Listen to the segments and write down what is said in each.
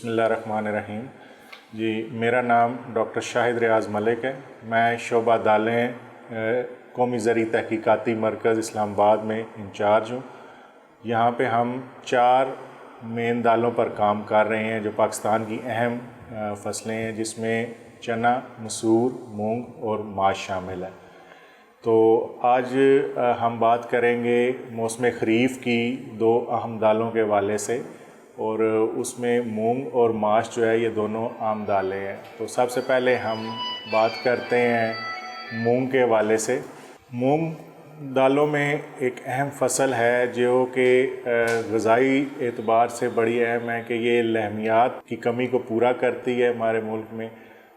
بسم اللہ الرحمن الرحیم۔ جی، میرا نام ڈاکٹر شاہد ریاض ملک ہے۔ میں شعبہ دالیں قومی زرعی تحقیقاتی مرکز اسلام آباد میں انچارج ہوں۔ یہاں پہ ہم 4 مین دالوں پر کام کر رہے ہیں جو پاکستان کی اہم فصلیں ہیں، جس میں چنا، مسور، مونگ اور ماش شامل ہے۔ تو آج ہم بات کریں گے موسم خریف کی 2 اہم دالوں کے حوالے سے، اور اس میں مونگ اور ماش جو ہے یہ دونوں عام دالیں ہیں۔ تو سب سے پہلے ہم بات کرتے ہیں مونگ کے حوالے سے۔ مونگ دالوں میں ایک اہم فصل ہے جو کہ غذائی اعتبار سے بڑی اہم ہے کہ یہ لحمیات کی کمی کو پورا کرتی ہے ہمارے ملک میں،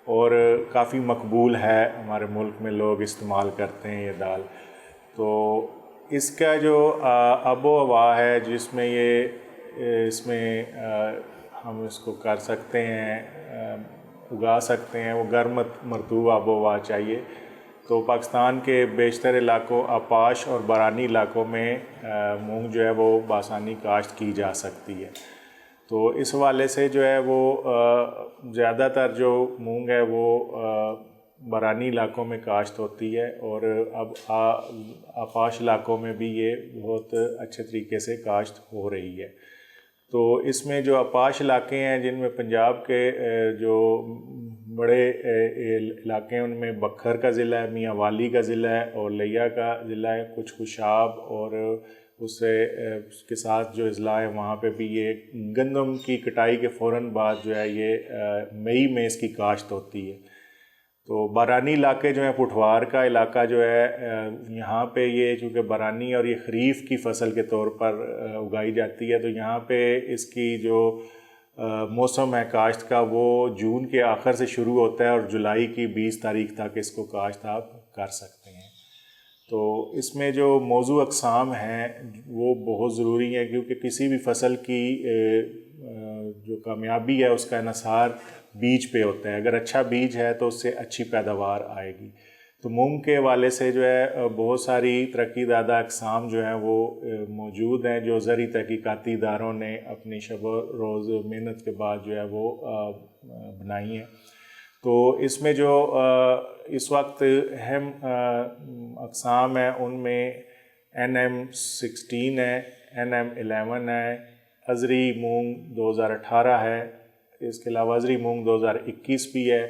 اور کافی مقبول ہے ہمارے ملک میں، لوگ استعمال کرتے ہیں یہ دال۔ تو اس کا جو آب و ہوا ہے جس میں اس میں ہم اس کو کر سکتے ہیں، اگا سکتے ہیں، وہ گرم مرطوب آب و ہوا چاہیے۔ تو پاکستان کے بیشتر علاقوں، آپاش اور بارانی علاقوں میں مونگ جو ہے وہ بآسانی کاشت کی جا سکتی ہے۔ تو اس حوالے سے جو ہے وہ زیادہ تر جو مونگ ہے وہ بارانی علاقوں میں کاشت ہوتی ہے، اور اب آپاش علاقوں میں بھی یہ بہت اچھے طریقے سے کاشت ہو رہی ہے۔ تو اس میں جو آپاش علاقے ہیں جن میں پنجاب کے جو بڑے علاقے ہیں، ان میں بکھر کا ضلع ہے، میاں والی کا ضلع ہے، اور لیا کا ضلع ہے، کچھ خوشاب، اور اس کے ساتھ جو اضلاع ہے وہاں پہ بھی یہ گندم کی کٹائی کے فوراً بعد جو ہے یہ مئی میں اس کی کاشت ہوتی ہے۔ تو بارانی علاقے جو ہیں، پٹھوار کا علاقہ جو ہے، یہاں پہ یہ چونکہ بارانی اور یہ خریف کی فصل کے طور پر اگائی جاتی ہے، تو یہاں پہ اس کی جو موسم ہے کاشت کا وہ جون کے آخر سے شروع ہوتا ہے، اور جولائی کی 20 تاریخ تک اس کو کاشت آپ کر سکتے ہیں۔ تو اس میں جو موضوع اقسام ہیں وہ بہت ضروری ہیں، کیونکہ کسی بھی فصل کی جو کامیابی ہے اس کا انحصار بیج پہ ہوتا ہے۔ اگر اچھا بیج ہے تو اس سے اچھی پیداوار آئے گی۔ تو مونگ کے حوالے سے جو ہے بہت ساری ترقی زدہ اقسام جو ہیں وہ موجود ہیں، جو زرعی تحقیقاتی اداروں نے اپنی شب و روز محنت کے بعد جو ہے وہ بنائی ہیں۔ تو اس میں جو اس وقت اہم اقسام ہیں ان میں NM16 ہے، NM11 ہے، ازری مونگ 2018 ہے، اس کے علاوہ ازری مونگ 2021 بھی ہے،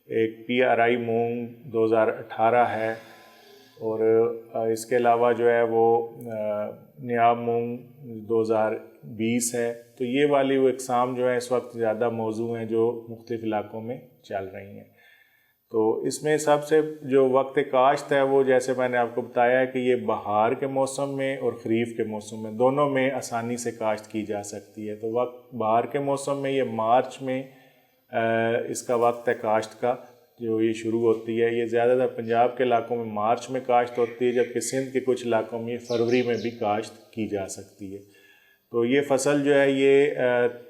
ایک PRI مونگ 2018 ہے، اور اس کے علاوہ جو ہے وہ نیاب مونگ 2020 ہے۔ تو یہ والی وہ اقسام جو ہیں اس وقت زیادہ موزوں ہیں جو مختلف علاقوں میں چل رہی ہیں۔ تو اس میں سب سے جو وقت کاشت ہے وہ جیسے میں نے آپ کو بتایا ہے کہ یہ بہار کے موسم میں اور خریف کے موسم میں دونوں میں آسانی سے کاشت کی جا سکتی ہے۔ تو بہار کے موسم میں یہ مارچ میں اس کا وقت ہے کاشت کا، جو یہ شروع ہوتی ہے۔ یہ زیادہ تر پنجاب کے علاقوں میں مارچ میں کاشت ہوتی ہے، جبکہ سندھ کے کچھ علاقوں میں یہ فروری میں بھی کاشت کی جا سکتی ہے۔ تو یہ فصل جو ہے یہ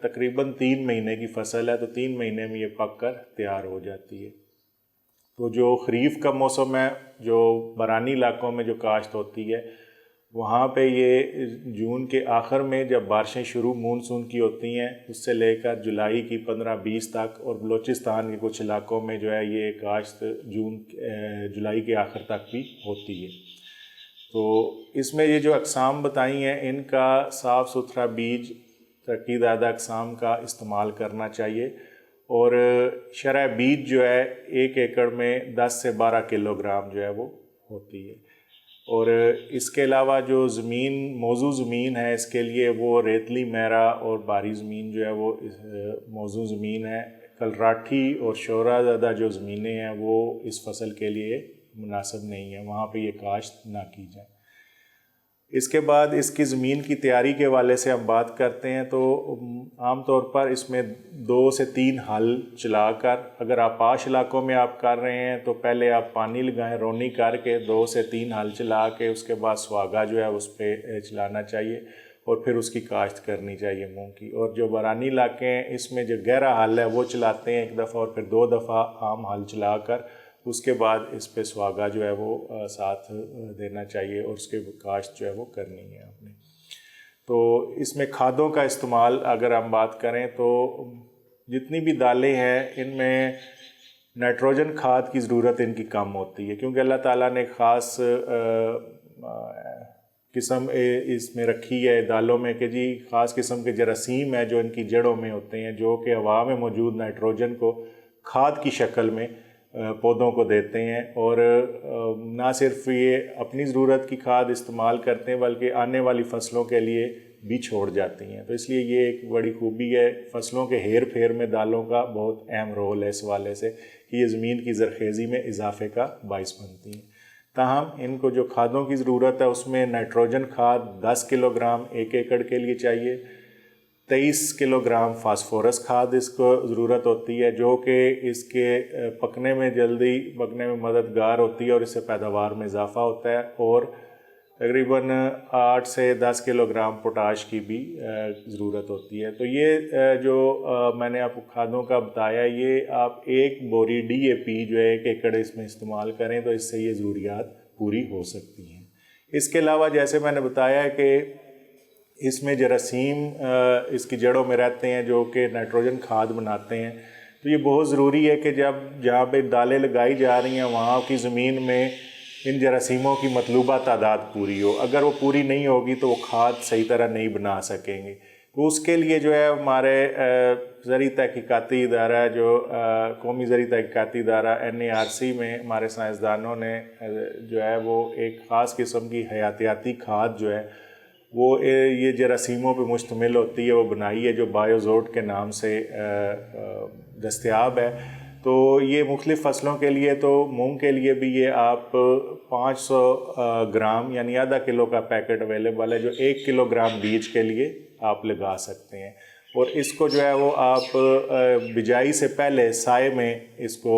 تقریباً 3 مہینے کی فصل ہے، تو 3 مہینے میں یہ پک کر تیار ہو جاتی ہے۔ تو جو خریف کا موسم ہے، جو بارانی علاقوں میں جو کاشت ہوتی ہے، وہاں پہ یہ جون کے آخر میں جب بارشیں شروع مونسون کی ہوتی ہیں، اس سے لے کر جولائی کی 15-20 تک، اور بلوچستان کے کچھ علاقوں میں جو ہے یہ کاشت جولائی کے آخر تک بھی ہوتی ہے۔ تو اس میں یہ جو اقسام بتائی ہیں ان کا صاف ستھرا بیج ترقی زدہ اقسام کا استعمال کرنا چاہیے، اور شرح بیج جو ہے 1 ایکڑ میں 10 سے 12 کلو گرام جو ہے وہ ہوتی ہے۔ اور اس کے علاوہ جو موزوں زمین ہے اس کے لیے وہ ریتلی میرا اور باری زمین جو ہے وہ موزوں زمین ہے۔ کلراٹھی اور شورہ زدہ جو زمینیں ہیں وہ اس فصل کے لیے مناسب نہیں ہیں، وہاں پہ یہ کاشت نہ کی جائے۔ اس کے بعد اس کی زمین کی تیاری کے حوالے سے ہم بات کرتے ہیں، تو عام طور پر اس میں 2 سے 3 ہل چلا کر، اگر آپ آپاش علاقوں میں آپ کر رہے ہیں تو پہلے آپ پانی لگائیں، رونی کر کے 2 سے 3 ہل چلا کے اس کے بعد سہاگا جو ہے اس پہ چلانا چاہیے، اور پھر اس کی کاشت کرنی چاہیے مونگ کی۔ اور جو بارانی علاقے ہیں اس میں جو گہرا ہل ہے وہ چلاتے ہیں 1 دفعہ، اور پھر 2 دفعہ عام ہل چلا کر اس کے بعد اس پہ سہاگا جو ہے وہ ساتھ دینا چاہیے، اور اس کے کاشت جو ہے وہ کرنی ہے آپ نے۔ تو اس میں کھادوں کا استعمال اگر ہم بات کریں تو جتنی بھی دالیں ہیں ان میں نائٹروجن کھاد کی ضرورت ان کی کم ہوتی ہے، کیونکہ اللہ تعالیٰ نے خاص قسم اس میں رکھی ہے دالوں میں کہ جی خاص قسم کے جراثیم ہیں جو ان کی جڑوں میں ہوتے ہیں، جو کہ ہوا میں موجود نائٹروجن کو کھاد کی شکل میں پودوں کو دیتے ہیں، اور نہ صرف یہ اپنی ضرورت کی کھاد استعمال کرتے ہیں بلکہ آنے والی فصلوں کے لیے بھی چھوڑ جاتی ہیں۔ تو اس لیے یہ ایک بڑی خوبی ہے فصلوں کے ہیر پھیر میں دالوں کا بہت اہم رول ہے، اس حوالے سے کہ یہ زمین کی زرخیزی میں اضافے کا باعث بنتی ہیں۔ تاہم ان کو جو کھادوں کی ضرورت ہے اس میں نائٹروجن کھاد 10 کلو گرام 1 ایکڑ کے لیے چاہیے، 23 کلو گرام فاسفورس کھاد اس کو ضرورت ہوتی ہے، جو کہ اس کے پکنے میں جلدی پکنے میں مددگار ہوتی ہے اور اس سے پیداوار میں اضافہ ہوتا ہے، اور تقریباً 8 سے 10 کلو گرام پوٹاش کی بھی ضرورت ہوتی ہے۔ تو یہ جو میں نے آپ کو کھادوں کا بتایا، یہ آپ 1 بوری DAP جو ہے 1 ایکڑ اس میں استعمال کریں تو اس سے یہ ضروریات پوری ہو سکتی ہیں۔ اس کے علاوہ جیسے میں نے بتایا کہ اس میں جراثیم اس کی جڑوں میں رہتے ہیں جو کہ نائٹروجن کھاد بناتے ہیں، تو یہ بہت ضروری ہے کہ جہاں پہ دالیں لگائی جا رہی ہیں وہاں کی زمین میں ان جراثیموں کی مطلوبہ تعداد پوری ہو۔ اگر وہ پوری نہیں ہوگی تو وہ کھاد صحیح طرح نہیں بنا سکیں گے۔ تو اس کے لیے جو ہے ہمارے زرعی تحقیقاتی ادارہ جو قومی زرعی تحقیقاتی ادارہ NARC میں ہمارے سائنسدانوں نے جو ہے وہ ایک خاص قسم کی حیاتیاتی کھاد جو ہے وہ یہ جراثیموں پہ مشتمل ہوتی ہے، وہ بنائی ہے جو بایوزوٹ کے نام سے دستیاب ہے۔ تو یہ مختلف فصلوں کے لیے، تو مونگ کے لیے بھی یہ آپ 500 گرام یعنی آدھا کلو کا پیکٹ اویلیبل ہے، جو 1 کلو گرام بیج کے لیے آپ لگا سکتے ہیں، اور اس کو جو ہے وہ آپ بجائی سے پہلے سائے میں اس کو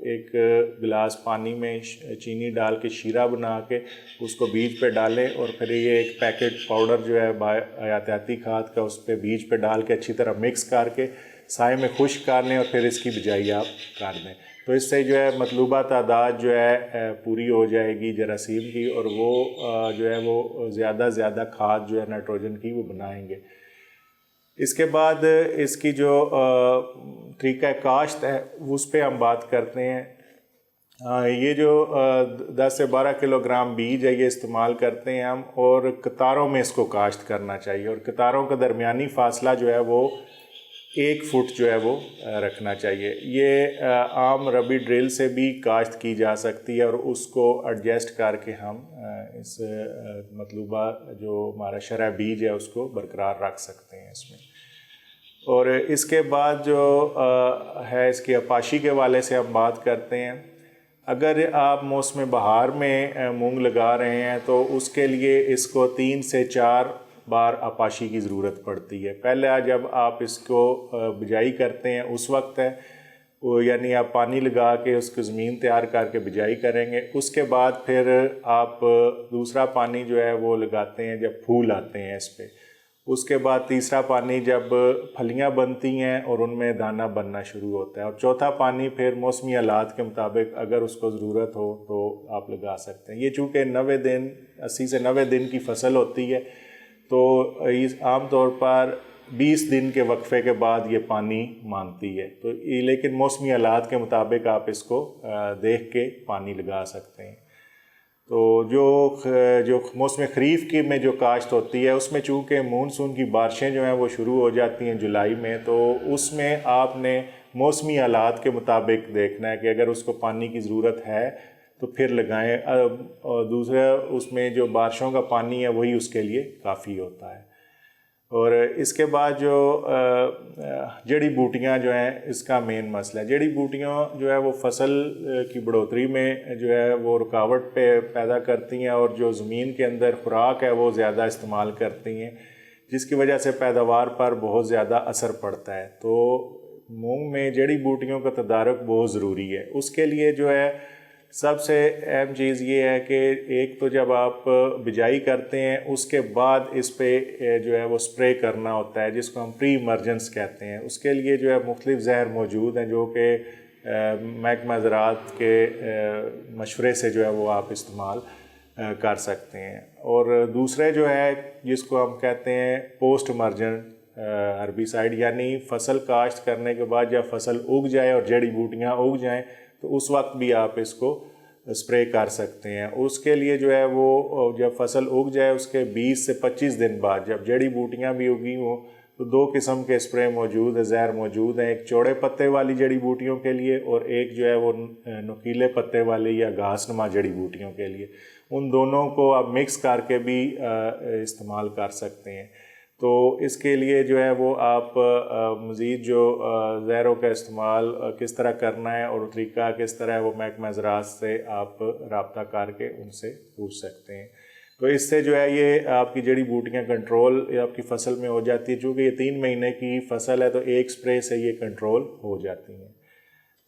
ایک گلاس پانی میں چینی ڈال کے شیرہ بنا کے اس کو بیج پہ ڈالیں، اور پھر یہ ایک پیکٹ پاؤڈر جو ہے حیاتیاتی کھاد کا اس پہ بیج پہ ڈال کے اچھی طرح مکس کر کے سائے میں خشک کر لیں، اور پھر اس کی بجائی آپ کر دیں۔ تو اس سے جو ہے مطلوبہ تعداد جو ہے پوری ہو جائے گی جراثیم کی، اور وہ جو ہے وہ زیادہ کھاد جو ہے نائٹروجن کی وہ بنائیں گے۔ اس کے بعد اس کی جو طریقہ کاشت ہے اس پہ ہم بات کرتے ہیں۔ یہ جو 10 سے 12 کلو گرام بیج ہے یہ استعمال کرتے ہیں ہم، اور قطاروں میں اس کو کاشت کرنا چاہیے، اور قطاروں کا درمیانی فاصلہ جو ہے وہ 1 فٹ جو ہے وہ رکھنا چاہیے۔ یہ عام ربی ڈرل سے بھی کاشت کی جا سکتی ہے، اور اس کو ایڈجسٹ کر کے ہم اس مطلوبہ جو ہمارا شرح بیج ہے اس کو برقرار رکھ سکتے ہیں اس میں۔ اور اس کے بعد جو ہے اس کی اپاشی کے حوالے سے ہم بات کرتے ہیں۔ اگر آپ موسم بہار میں مونگ لگا رہے ہیں تو اس کے لیے اس کو 3 سے 4 بار اپاشی کی ضرورت پڑتی ہے۔ پہلے جب آپ اس کو بجائی کرتے ہیں اس وقت ہے، یعنی آپ پانی لگا کے اس کو زمین تیار کر کے بجائی کریں گے، اس کے بعد پھر آپ دوسرا پانی جو ہے وہ لگاتے ہیں جب پھول آتے ہیں اس پہ، اس کے بعد تیسرا پانی جب پھلیاں بنتی ہیں اور ان میں دانہ بننا شروع ہوتا ہے، اور چوتھا پانی پھر موسمی حالات کے مطابق اگر اس کو ضرورت ہو تو آپ لگا سکتے ہیں۔ یہ چونکہ 80 سے 90 دن کی فصل ہوتی ہے، تو عام طور پر 20 دن کے وقفے کے بعد یہ پانی مانگتی ہے، تو لیکن موسمی حالات کے مطابق آپ اس کو دیکھ کے پانی لگا سکتے ہیں۔ تو جو موسم خریف کی میں جو کاشت ہوتی ہے اس میں چونکہ مونسون کی بارشیں جو ہیں وہ شروع ہو جاتی ہیں جولائی میں، تو اس میں آپ نے موسمی حالات کے مطابق دیکھنا ہے کہ اگر اس کو پانی کی ضرورت ہے تو پھر لگائیں، اور دوسرا اس میں جو بارشوں کا پانی ہے وہی اس کے لیے کافی ہوتا ہے۔ اور اس کے بعد جو جڑی بوٹیاں جو ہیں اس کا مین مسئلہ ہے۔ جڑی بوٹیاں جو ہے وہ فصل کی بڑھوتری میں جو ہے وہ رکاوٹ پیدا کرتی ہیں، اور جو زمین کے اندر خوراک ہے وہ زیادہ استعمال کرتی ہیں، جس کی وجہ سے پیداوار پر بہت زیادہ اثر پڑتا ہے۔ تو مونگ میں جڑی بوٹیوں کا تدارک بہت ضروری ہے۔ اس کے لیے جو ہے سب سے اہم چیز یہ ہے کہ ایک تو جب آپ بجائی کرتے ہیں اس کے بعد اس پہ جو ہے وہ سپرے کرنا ہوتا ہے، جس کو ہم پری ایمرجنس کہتے ہیں۔ اس کے لیے جو ہے مختلف زہر موجود ہیں جو کہ محکمہ زراعت کے مشورے سے جو ہے وہ آپ استعمال کر سکتے ہیں۔ اور دوسرے جو ہے جس کو ہم کہتے ہیں پوسٹ ایمرجنٹ ہربیسائڈ، یعنی فصل کاشت کرنے کے بعد جب فصل اگ جائے اور جڑی بوٹیاں اگ جائیں تو اس وقت بھی آپ اس کو اسپرے کر سکتے ہیں۔ اس کے لیے جو ہے وہ جب فصل اگ جائے اس کے 20 سے 25 دن بعد جب جڑی بوٹیاں بھی اگی ہوں تو 2 قسم کے اسپرے موجود ہیں، زہر موجود ہیں، ایک چوڑے پتے والی جڑی بوٹیوں کے لیے اور ایک جو ہے وہ نوکیلے پتے والی یا گھاس نما جڑی بوٹیوں کے لیے۔ ان دونوں کو آپ مکس کر کے بھی استعمال کر سکتے ہیں۔ تو اس کے لیے جو ہے وہ آپ مزید جو زہروں کا استعمال کس طرح کرنا ہے اور طریقہ کس طرح ہے وہ محکمہ زراعت سے آپ رابطہ کر کے ان سے پوچھ سکتے ہیں۔ تو اس سے جو ہے یہ آپ کی جڑی بوٹیاں کنٹرول آپ کی فصل میں ہو جاتی ہے، چونکہ یہ 3 مہینے کی فصل ہے تو ایک سپرے سے یہ کنٹرول ہو جاتی ہیں۔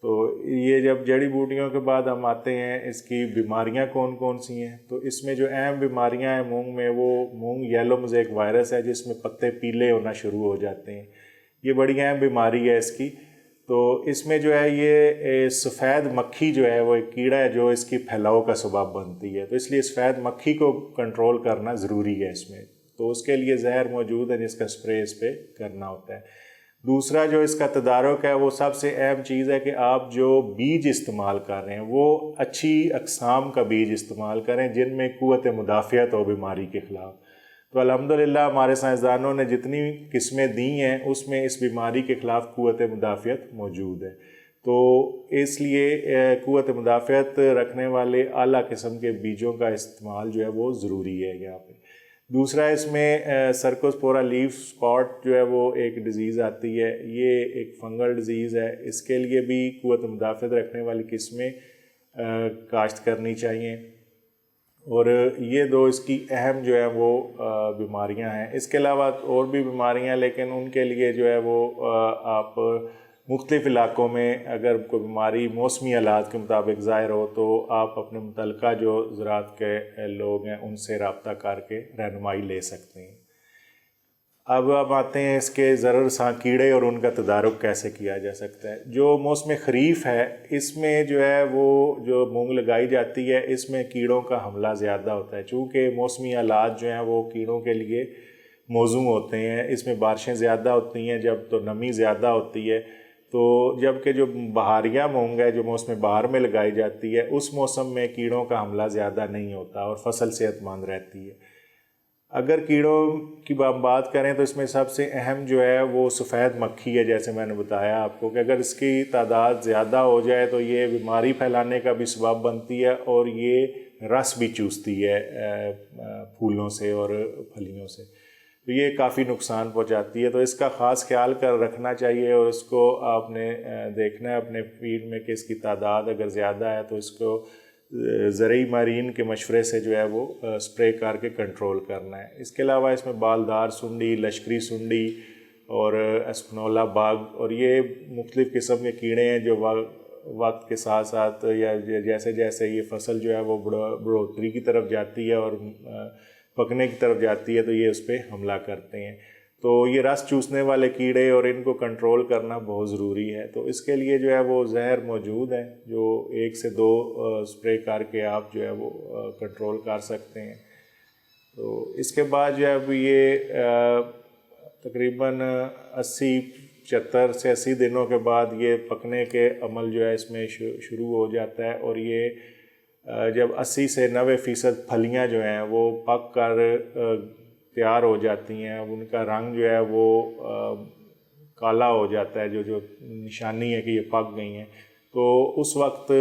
تو یہ جب جڑی بوٹیوں کے بعد ہم آتے ہیں اس کی بیماریاں کون کون سی ہیں، تو اس میں جو اہم بیماریاں ہیں مونگ میں، وہ مونگ یلو موزیک وائرس ہے جس میں پتے پیلے ہونا شروع ہو جاتے ہیں۔ یہ بڑی اہم بیماری ہے اس کی۔ تو اس میں جو ہے یہ سفید مکھی جو ہے وہ ایک کیڑا ہے جو اس کی پھیلاؤ کا سبب بنتی ہے، تو اس لیے سفید مکھی کو کنٹرول کرنا ضروری ہے اس میں۔ تو اس کے لیے زہر موجود ہے جس کا سپرے اس پہ کرنا ہوتا ہے۔ دوسرا جو اس کا تدارک ہے وہ سب سے اہم چیز ہے کہ آپ جو بیج استعمال کر رہے ہیں وہ اچھی اقسام کا بیج استعمال کریں جن میں قوت مدافعت ہو بیماری کے خلاف۔ تو الحمدللہ ہمارے سائنسدانوں نے جتنی قسمیں دی ہیں اس میں اس بیماری کے خلاف قوت مدافعت موجود ہے۔ تو اس لیے قوت مدافعت رکھنے والے اعلیٰ قسم کے بیجوں کا استعمال جو ہے وہ ضروری ہے یہاں پہ۔ دوسرا اس میں سرکوسپورا لیف سپاٹ جو ہے وہ ایک ڈیزیز آتی ہے، یہ ایک فنگل ڈیزیز ہے، اس کے لیے بھی قوت مدافعت رکھنے والی قسمیں کاشت کرنی چاہیے، اور یہ 2 اس کی اہم جو ہے وہ بیماریاں ہیں۔ اس کے علاوہ اور بھی بیماریاں ہیں لیکن ان کے لیے جو ہے وہ آپ مختلف علاقوں میں اگر کوئی بیماری موسمی حالات کے مطابق ظاہر ہو تو آپ اپنے متعلقہ جو زراعت کے لوگ ہیں ان سے رابطہ کر کے رہنمائی لے سکتے ہیں۔ اب آتے ہیں اس کے ضرر رساں کیڑے اور ان کا تدارک کیسے کیا جا سکتا ہے۔ جو موسم خریف ہے اس میں جو ہے وہ جو مونگ لگائی جاتی ہے اس میں کیڑوں کا حملہ زیادہ ہوتا ہے، چونکہ موسمی حالات جو ہیں وہ کیڑوں کے لیے موزوں ہوتے ہیں۔ اس میں بارشیں زیادہ ہوتی ہیں جب تو نمی زیادہ ہوتی ہے، تو جبکہ جو بہاریہ مونگ ہے جو موسم بہار میں لگائی جاتی ہے اس موسم میں کیڑوں کا حملہ زیادہ نہیں ہوتا اور فصل صحت مند رہتی ہے۔ اگر کیڑوں کی بات کریں تو اس میں سب سے اہم جو ہے وہ سفید مکھی ہے، جیسے میں نے بتایا آپ کو کہ اگر اس کی تعداد زیادہ ہو جائے تو یہ بیماری پھیلانے کا بھی سبب بنتی ہے اور یہ رس بھی چوستی ہے پھولوں سے اور پھلیوں سے، تو یہ کافی نقصان پہنچاتی ہے۔ تو اس کا خاص خیال کر رکھنا چاہیے اور اس کو آپ نے دیکھنا ہے اپنے فیلڈ میں کہ اس کی تعداد اگر زیادہ ہے تو اس کو زرعی ماہرین کے مشورے سے جو ہے وہ اسپرے کر کے کنٹرول کرنا ہے۔ اس کے علاوہ اس میں بالدار سنڈی، لشکری سنڈی اور اسپنولا باغ اور یہ مختلف قسم کے کیڑے ہیں جو وقت کے ساتھ ساتھ یا جیسے جیسے یہ فصل جو ہے وہ بڑھوتری کی طرف جاتی ہے اور پکنے کی طرف جاتی ہے تو یہ اس پہ حملہ کرتے ہیں۔ تو یہ رس چوسنے والے کیڑے اور ان کو کنٹرول کرنا بہت ضروری ہے۔ تو اس کے لیے جو ہے وہ زہر موجود ہیں جو 1 سے 2 اسپرے کر کے آپ جو ہے وہ کنٹرول کر سکتے ہیں۔ تو اس کے بعد جو ہے یہ تقریباً 75 سے 80 دنوں کے بعد یہ پکنے کے عمل جو ہے اس میں شروع ہو جاتا ہے، اور یہ جب 80 سے 90% پھلیاں جو ہیں وہ پک کر تیار ہو جاتی ہیں، ان کا رنگ جو ہے وہ کالا ہو جاتا ہے، جو نشانی ہے کہ یہ پک گئی ہیں، تو اس وقت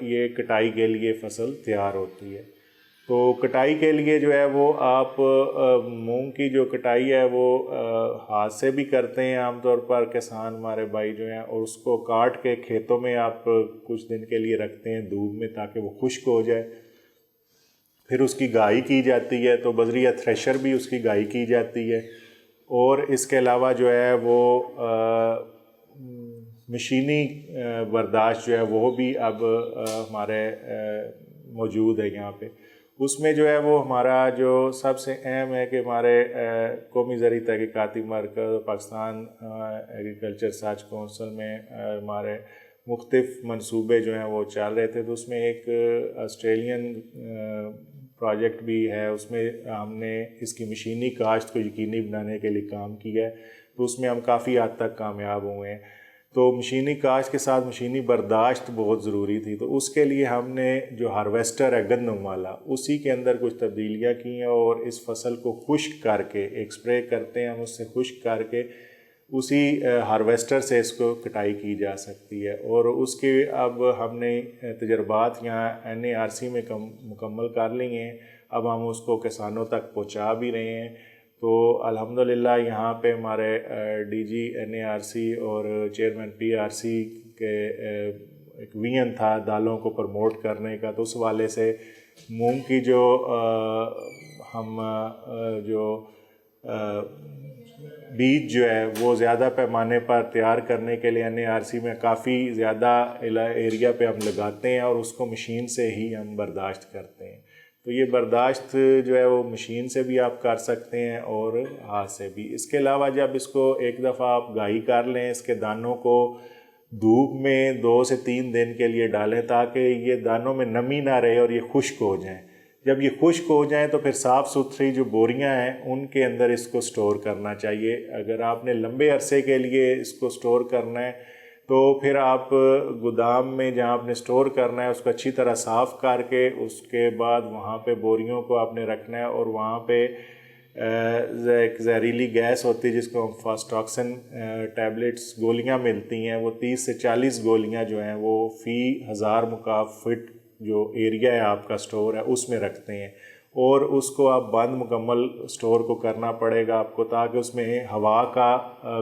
یہ کٹائی کے لیے فصل تیار ہوتی ہے۔ تو کٹائی کے لیے جو ہے وہ آپ مونگ کی جو کٹائی ہے وہ ہاتھ سے بھی کرتے ہیں عام طور پر کسان ہمارے بھائی جو ہیں، اور اس کو کاٹ کے کھیتوں میں آپ کچھ دن کے لیے رکھتے ہیں دھوپ میں تاکہ وہ خشک ہو جائے، پھر اس کی گہائی کی جاتی ہے، تو بذریعہ تھریشر بھی اس کی گہائی کی جاتی ہے، اور اس کے علاوہ جو ہے وہ مشینی برداشت جو ہے وہ بھی اب ہمارے موجود ہے یہاں پہ۔ اس میں جو ہے وہ ہمارا جو سب سے اہم ہے کہ ہمارے قومی زرعی تحقیقاتی مرکز پاکستان ایگریکلچر ریسرچ کونسل میں ہمارے مختلف منصوبے جو ہیں وہ چل رہے تھے، تو اس میں ایک آسٹریلین پروجیکٹ بھی ہے، اس میں ہم نے اس کی مشینی کاشت کو یقینی بنانے کے لیے کام کیا ہے، تو اس میں ہم کافی حد تک کامیاب ہوئے ہیں۔ تو مشینی کاشت کے ساتھ مشینی برداشت بہت ضروری تھی، تو اس کے لیے ہم نے جو ہارویسٹر ہے گندم والا، اسی کے اندر کچھ تبدیلیاں کی ہیں، اور اس فصل کو خشک کر کے ایک سپرے کرتے ہیں ہم، اس سے خشک کر کے اسی ہارویسٹر سے اس کو کٹائی کی جا سکتی ہے۔ اور اس کے اب ہم نے تجربات یہاں NARC میں مکمل کر لی ہیں، اب ہم اس کو کسانوں تک پہنچا بھی رہے ہیں۔ تو الحمدللہ یہاں پہ ہمارے DG NARC اور چیئرمین PRC کے ایک وین تھا دالوں کو پروموٹ کرنے کا، تو اس والے سے مونگ کی جو ہم جو بیج جو ہے وہ زیادہ پیمانے پر تیار کرنے کے لیے NARC میں کافی زیادہ ایریا پہ ہم لگاتے ہیں، اور اس کو مشین سے ہی ہم برداشت کرتے ہیں۔ تو یہ برداشت جو ہے وہ مشین سے بھی آپ کر سکتے ہیں اور ہاتھ سے بھی۔ اس کے علاوہ جب اس کو ایک دفعہ آپ گائی کر لیں، اس کے دانوں کو دھوپ میں 2 سے 3 دن کے لیے ڈالیں تاکہ یہ دانوں میں نمی نہ رہے اور یہ خشک ہو جائیں۔ جب یہ خشک ہو جائیں تو پھر صاف ستھری جو بوریاں ہیں ان کے اندر اس کو سٹور کرنا چاہیے۔ اگر آپ نے لمبے عرصے کے لیے اس کو سٹور کرنا ہے تو پھر آپ گودام میں جہاں آپ نے سٹور کرنا ہے اس کو اچھی طرح صاف کر کے اس کے بعد وہاں پہ بوریوں کو آپ نے رکھنا ہے، اور وہاں پہ ایک زہریلی گیس ہوتی ہے جس کو ہم فاسٹاکسن ٹیبلٹس گولیاں ملتی ہیں، وہ 30 سے 40 گولیاں جو ہیں وہ فی 1000 مکعب فٹ جو ایریا ہے آپ کا سٹور ہے اس میں رکھتے ہیں، اور اس کو آپ بند مکمل سٹور کو کرنا پڑے گا آپ کو تاکہ اس میں ہوا کا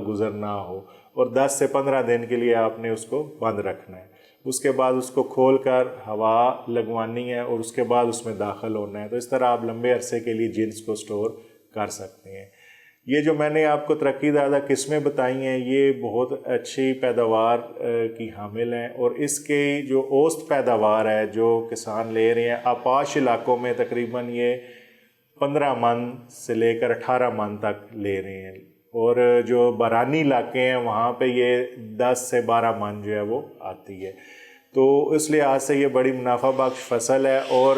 گزر نہ ہو، اور 10 سے 15 دن کے لیے آپ نے اس کو بند رکھنا ہے۔ اس کے بعد اس کو کھول کر ہوا لگوانی ہے اور اس کے بعد اس میں داخل ہونا ہے۔ تو اس طرح آپ لمبے عرصے کے لیے جنس کو سٹور کر سکتے ہیں۔ یہ جو میں نے آپ کو ترقی زیادہ قسمیں بتائی ہیں یہ بہت اچھی پیداوار کی حامل ہیں، اور اس کے جو اوسط پیداوار ہے جو کسان لے رہے ہیں آپاش علاقوں میں تقریباً یہ 15 من سے لے کر 18 من تک لے رہے ہیں، اور جو بارانی علاقے ہیں وہاں پہ یہ 10 سے 12 من جو ہے وہ آتی ہے۔ تو اس لحاظ سے یہ بڑی منافع بخش فصل ہے، اور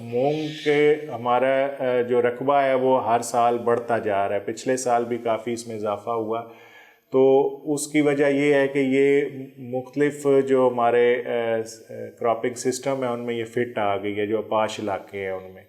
مونگ کے ہمارا جو رقبہ ہے وہ ہر سال بڑھتا جا رہا ہے، پچھلے سال بھی کافی اس میں اضافہ ہوا۔ تو اس کی وجہ یہ ہے کہ یہ مختلف جو ہمارے کراپنگ سسٹم ہے ان میں یہ فٹ آ گئی ہے، جو آپاش علاقے ہیں ان میں۔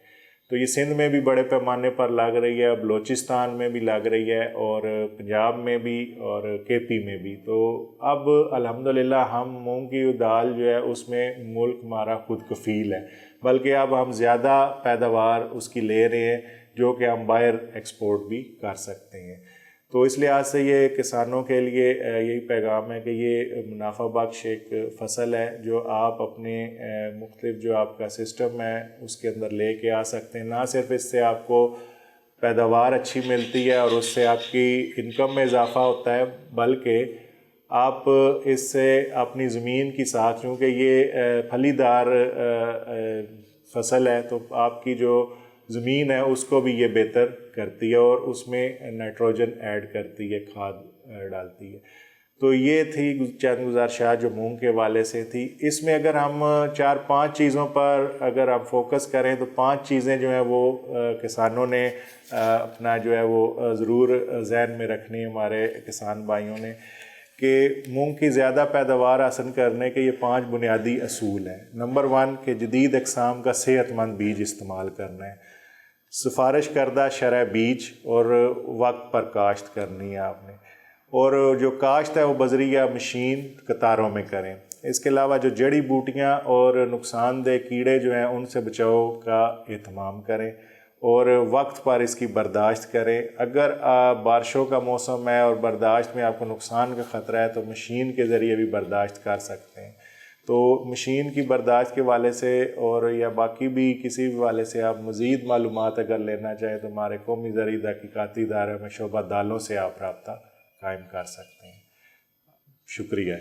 تو یہ سندھ میں بھی بڑے پیمانے پر لگ رہی ہے، بلوچستان میں بھی لگ رہی ہے، اور پنجاب میں بھی، اور KP میں بھی۔ تو اب الحمدللہ ہم مونگ کی دال جو ہے اس میں ملک ہمارا خود کفیل ہے، بلکہ اب ہم زیادہ پیداوار اس کی لے رہے ہیں جو کہ ہم باہر ایکسپورٹ بھی کر سکتے ہیں۔ تو اس لحاظ سے یہ کسانوں کے لیے یہی پیغام ہے کہ یہ منافع بخش ایک فصل ہے جو آپ اپنے مختلف جو آپ کا سسٹم ہے اس کے اندر لے کے آ سکتے ہیں۔ نہ صرف اس سے آپ کو پیداوار اچھی ملتی ہے اور اس سے آپ کی انکم میں اضافہ ہوتا ہے، بلکہ آپ اس سے اپنی زمین کی ساکھ، کیونکہ یہ پھلی دار فصل ہے تو آپ کی جو زمین ہے اس کو بھی یہ بہتر کرتی ہے اور اس میں نائٹروجن ایڈ کرتی ہے، کھاد ڈالتی ہے۔ تو یہ تھی چند گزارشات جو مونگ کے حوالے سے تھی۔ اس میں اگر ہم 4-5 چیزوں پر اگر ہم فوکس کریں تو 5 چیزیں جو ہیں وہ کسانوں نے اپنا جو ہے وہ ضرور ذہن میں رکھنی ہے، ہمارے کسان بھائیوں نے، کہ مونگ کی زیادہ پیداوار حاصل کرنے کے یہ 5 بنیادی اصول ہیں۔ نمبر 1 کہ جدید اقسام کا صحت مند بیج استعمال کرنا ہے، سفارش کردہ شرح بیج اور وقت پر کاشت کرنی ہے آپ نے، اور جو کاشت ہے وہ بذریعہ مشین قطاروں میں کریں۔ اس کے علاوہ جو جڑی بوٹیاں اور نقصان دہ کیڑے جو ہیں ان سے بچاؤ کا اہتمام کریں، اور وقت پر اس کی برداشت کریں۔ اگر بارشوں کا موسم ہے اور برداشت میں آپ کو نقصان کا خطرہ ہے تو مشین کے ذریعے بھی برداشت کر سکتے ہیں۔ تو مشین کی برداشت کے حوالے سے اور یا باقی بھی کسی بھی حوالے سے آپ مزید معلومات اگر لینا چاہیں تو ہمارے قومی زرعی تحقیقاتی ادارے میں شعبہ دالوں سے آپ رابطہ قائم کر سکتے ہیں۔ شکریہ۔